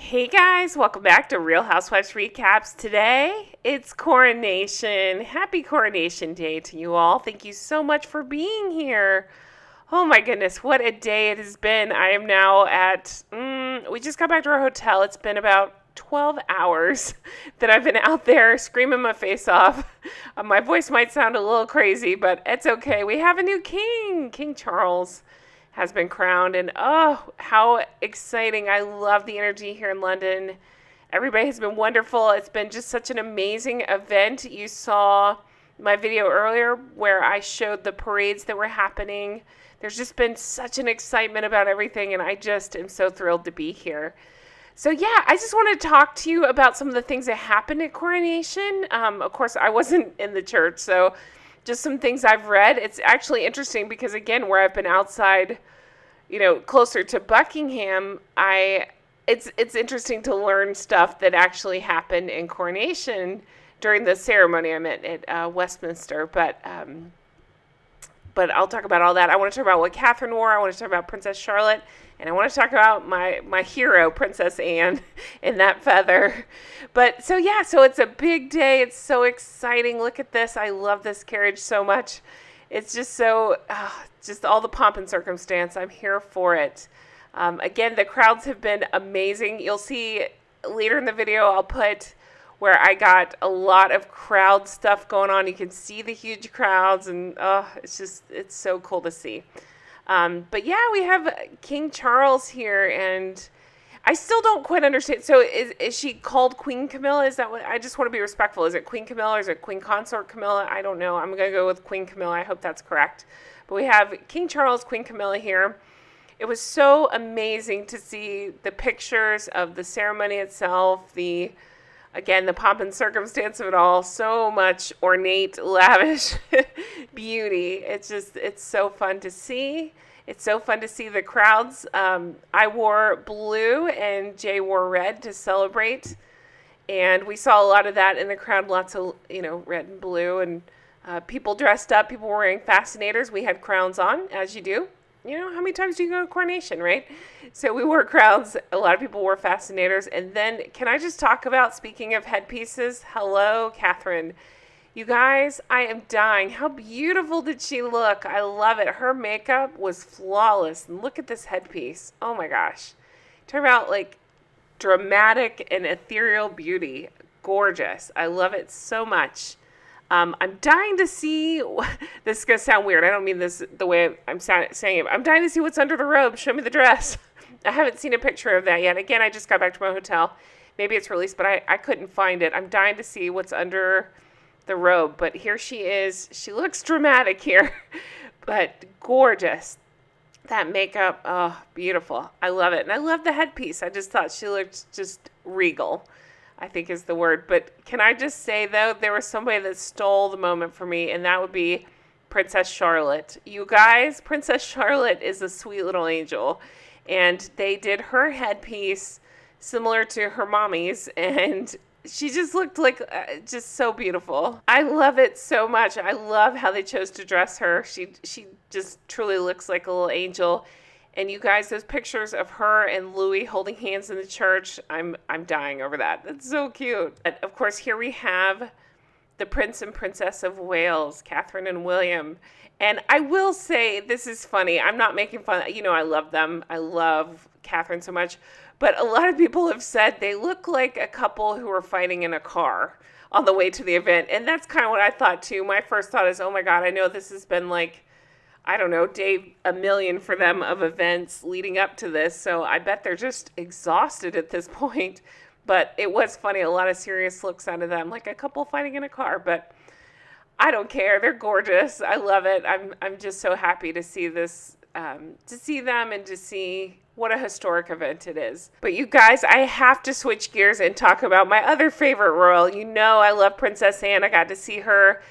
Hey guys, welcome back to Real Housewives Recaps. Today, it's Coronation. Happy Coronation Day to you all. Thank you so much for being here. Oh my goodness, what a day it has been. I am now we just got back to our hotel. It's been about 12 hours that I've been out there screaming my face off. My voice might sound a little crazy, but it's okay. We have a new king, King Charles has been crowned, and oh, how exciting. I love the energy here in London. Everybody has been wonderful. It's been just such an amazing event. You saw my video earlier where I showed the parades that were happening. There's just been such an excitement about everything, and I just am so thrilled to be here. So yeah, I just want to talk to you about some of the things that happened at Coronation. Of course, I wasn't in the church, so just some things I've read. It's actually interesting because, again, where I've been outside, closer to Buckingham, it's interesting to learn stuff that actually happened in Coronation during the ceremony. I meant at Westminster, but I'll talk about all that. I want to talk about what Catherine wore. I want to talk about Princess Charlotte. And I want to talk about my hero, Princess Anne, in that feather. But so it's a big day. It's so exciting. Look at this. I love this carriage so much. It's just just all the pomp and circumstance. I'm here for it. Again, the crowds have been amazing. You'll see later in the video, I'll put where I got a lot of crowd stuff going on. You can see the huge crowds, and it's so cool to see. But yeah, we have King Charles here, and I still don't quite understand. So is she called Queen Camilla? Is that what? I just want to be respectful. Is it Queen Camilla or is it Queen Consort Camilla? I don't know. I'm going to go with Queen Camilla. I hope that's correct. But we have King Charles, Queen Camilla here. It was so amazing to see the pictures of the ceremony itself, the pomp and circumstance of it all. So much ornate, lavish beauty. It's so fun to see. It's so fun to see the crowds. I wore blue and Jay wore red to celebrate. And we saw a lot of that in the crowd, lots of, red and blue, and people dressed up, people wearing fascinators. We had crowns on, as you do. How many times do you go to Coronation, right? So we wore crowns. A lot of people wore fascinators. And then, can I just talk about, speaking of headpieces, hello, Catherine. You guys, I am dying. How beautiful did she look? I love it. Her makeup was flawless. And look at this headpiece. Oh my gosh. Talk about dramatic and ethereal beauty. Gorgeous. I love it so much. I'm dying to see, this is going to sound weird. I don't mean this the way I'm saying it. I'm dying to see what's under the robe. Show me the dress. I haven't seen a picture of that yet. Again, I just got back to my hotel. Maybe it's released, but I couldn't find it. I'm dying to see what's under the robe, but here she is. She looks dramatic here, but gorgeous. That makeup, oh, beautiful. I love it. And I love the headpiece. I just thought she looked just regal, I think is the word. But can I just say, though, there was somebody that stole the moment for me, and that would be Princess Charlotte. You guys, Princess Charlotte is a sweet little angel, and they did her headpiece similar to her mommy's, and she just looked like just so beautiful. I love it so much. I love how they chose to dress her. She just truly looks like a little angel. And you guys, those pictures of her and Louis holding hands in the church, I'm dying over that. That's so cute. And of course, here we have the Prince and Princess of Wales, Catherine and William. And I will say, this is funny. I'm not making fun. I love them. I love Catherine so much. But a lot of people have said they look like a couple who were fighting in a car on the way to the event. And that's kind of what I thought, too. My first thought is, oh, my God, I know this has been day a million for them of events leading up to this. So I bet they're just exhausted at this point. But it was funny. A lot of serious looks out of them, like a couple fighting in a car. But I don't care. They're gorgeous. I love it. I'm just so happy to see this, to see them and to see what a historic event it is. But you guys, I have to switch gears and talk about my other favorite royal. I love Princess Anne. I got to see her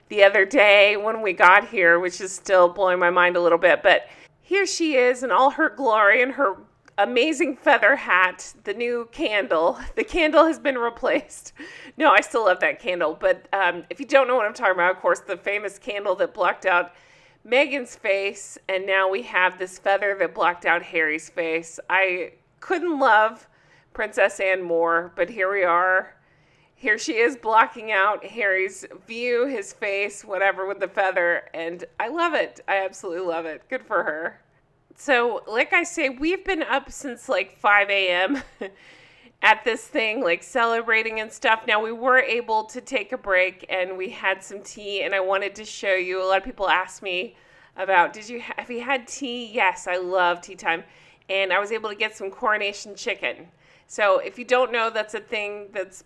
the other day when we got here, which is still blowing my mind a little bit. But here she is in all her glory and her amazing feather hat, the new candle. The candle has been replaced. No, I still love that candle. But if you don't know what I'm talking about, of course, the famous candle that blocked out Meghan's face, and now we have this feather that blocked out Harry's face. I couldn't love Princess Anne more, but here we are. Here she is blocking out Harry's view, his face, whatever, with the feather. And I love it. I absolutely love it. Good for her. So, like I say, we've been up since like 5 a.m. at this thing, like celebrating and stuff. Now, we were able to take a break and we had some tea, and I wanted to show you. A lot of people ask me about, have you had tea? Yes, I love tea time. And I was able to get some Coronation chicken. So, if you don't know, that's a thing that's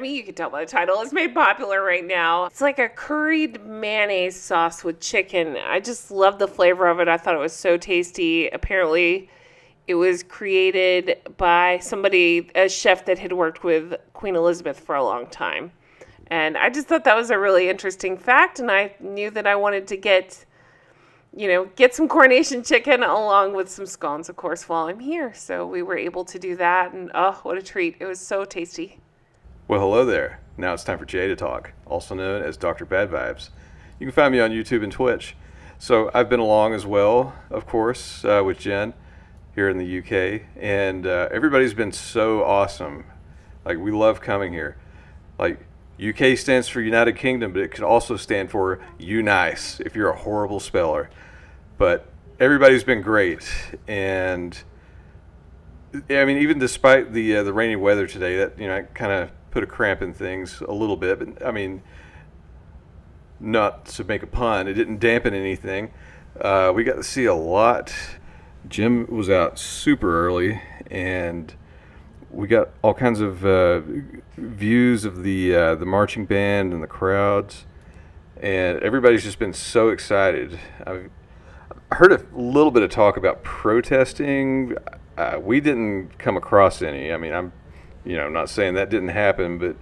you can tell by the title. It's made popular right now. It's like a curried mayonnaise sauce with chicken. I just love the flavor of it. I thought it was so tasty. Apparently, it was created by a chef that had worked with Queen Elizabeth for a long time. And I just thought that was a really interesting fact. And I knew that I wanted to get some Coronation chicken along with some scones, of course, while I'm here. So we were able to do that. And oh, what a treat. It was so tasty. Well, hello there. Now it's time for Jay to talk, also known as Dr. Bad Vibes. You can find me on YouTube and Twitch. So I've been along as well, of course, with Jen here in the UK, and everybody's been so awesome. Like, we love coming here. Like, UK stands for United Kingdom, but it could also stand for U-Nice if you're a horrible speller. But everybody's been great, and I mean, even despite the rainy weather today, that kind of put a cramp in things a little bit. But I mean, not to make a pun, it didn't dampen anything. We got to see a lot. Jim was out super early, and we got all kinds of views of the marching band and the crowds, and everybody's just been so excited. I heard a little bit of talk about protesting. We didn't come across any. I mean, I'm not saying that didn't happen, but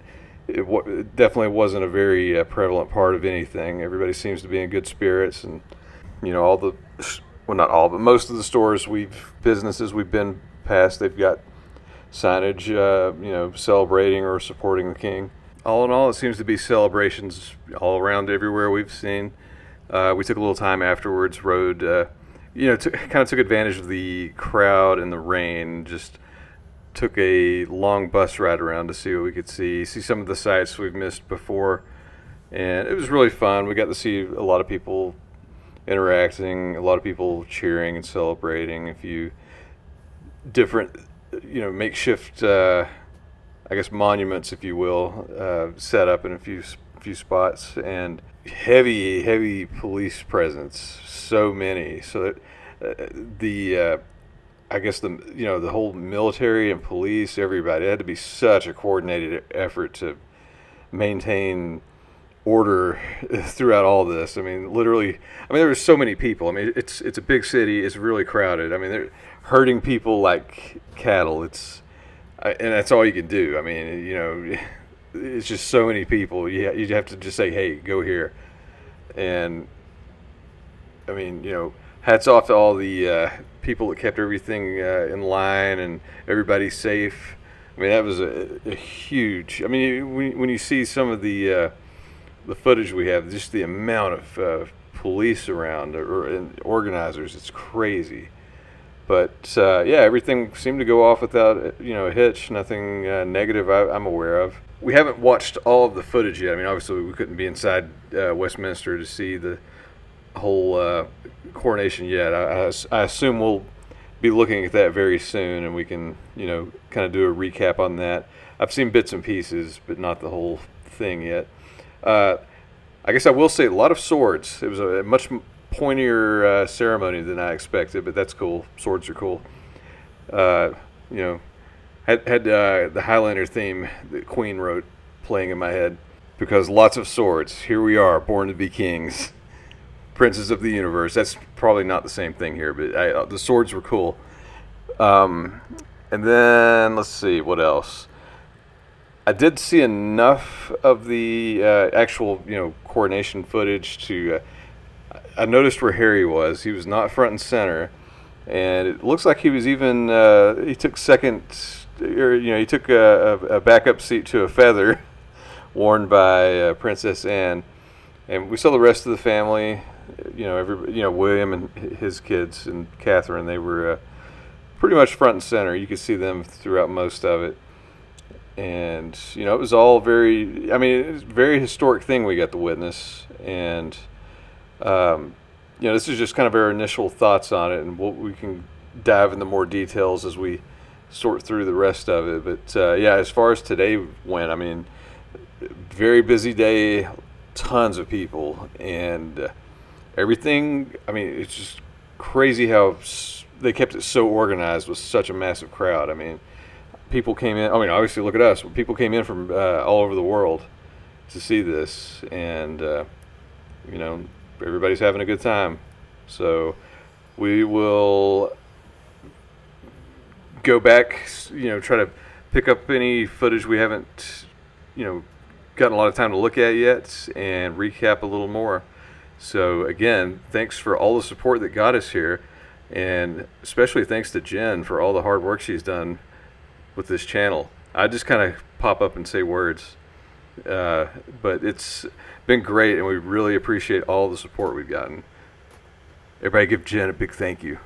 it definitely wasn't a very prevalent part of anything. Everybody seems to be in good spirits, and not all, but most of the businesses we've been past, they've got signage, celebrating or supporting the king. All in all, it seems to be celebrations all around everywhere we've seen. We took a little time afterwards, rode, kind of took advantage of the crowd and the rain, just took a long bus ride around to see what we could see some of the sights we've missed before, and it was really fun. We got to see a lot of people interacting, a lot of people cheering and celebrating, a few different, makeshift, monuments, if you will, set up in a few spots, and heavy police presence, so many, so that the whole military and police, everybody, it had to be such a coordinated effort to maintain order throughout all this. I mean, literally, there were so many people. I mean, it's a big city. It's really crowded. I mean, they're herding people like cattle. And that's all you can do. I mean, it's just so many people. You have to just say, hey, go here. And I mean, hats off to all the people that kept everything in line and everybody safe. I mean, that was a huge. I mean, when you see some of the footage we have, just the amount of police around and organizers, it's crazy. But everything seemed to go off without a hitch. Nothing negative I'm aware of. We haven't watched all of the footage yet. I mean, obviously we couldn't be inside Westminster to see the whole coronation yet. I assume we'll be looking at that very soon, and we can kind of do a recap on that. I've seen bits and pieces, but not the whole thing yet. I guess I will say a lot of swords. It was a much pointier ceremony than I expected, but that's cool. Swords are cool. Had the Highlander theme that Queen wrote playing in my head, because lots of swords. Here we are, born to be kings, princes of the universe. That's probably not the same thing here, but the swords were cool. And then let's see what else. I did see enough of the actual, coronation footage to. I noticed where Harry was. He was not front and center, and it looks like he was even. He took second, he took a backup seat to a feather worn by Princess Anne, and we saw the rest of the family. William and his kids and Catherine. They were pretty much front and center. You could see them throughout most of it. And, it was all very, it was a very historic thing we got to witness. And, this is just kind of our initial thoughts on it, and we can dive into more details as we sort through the rest of it. But, as far as today went, very busy day, tons of people, and everything. It's just crazy how they kept it so organized with such a massive crowd. People came in. Obviously, look at us. People came in from all over the world to see this, and everybody's having a good time. So we will go back, try to pick up any footage we haven't, gotten a lot of time to look at yet, and recap a little more. So again, thanks for all the support that got us here, and especially thanks to Jen for all the hard work she's done with this channel. I just kind of pop up and say words, but it's been great, and we really appreciate all the support we've gotten. Everybody give Jen a big thank you.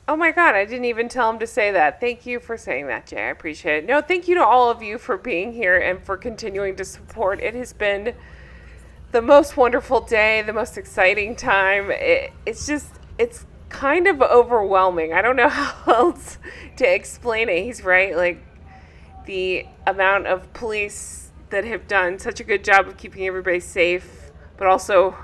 Oh my God, I didn't even tell him to say that. Thank you for saying that, Jay. I appreciate it. No, thank you to all of you for being here and for continuing to support. It has been the most wonderful day, the most exciting time. It's kind of overwhelming. I don't know how else to explain it. He's right. Like, the amount of police that have done such a good job of keeping everybody safe, but also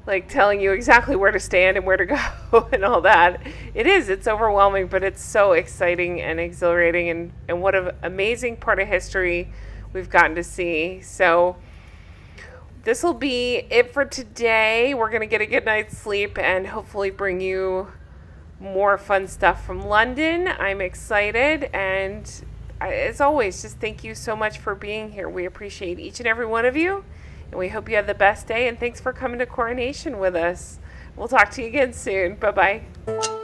like telling you exactly where to stand and where to go and all that. It's overwhelming, but it's so exciting and exhilarating, and what an amazing part of history we've gotten to see. So this will be it for today. We're going to get a good night's sleep and hopefully bring you more fun stuff from London. I'm excited, and as always, just thank you so much for being here. We appreciate each and every one of you, and we hope you have the best day, and thanks for coming to Coronation with us. We'll talk to you again soon. Bye-bye.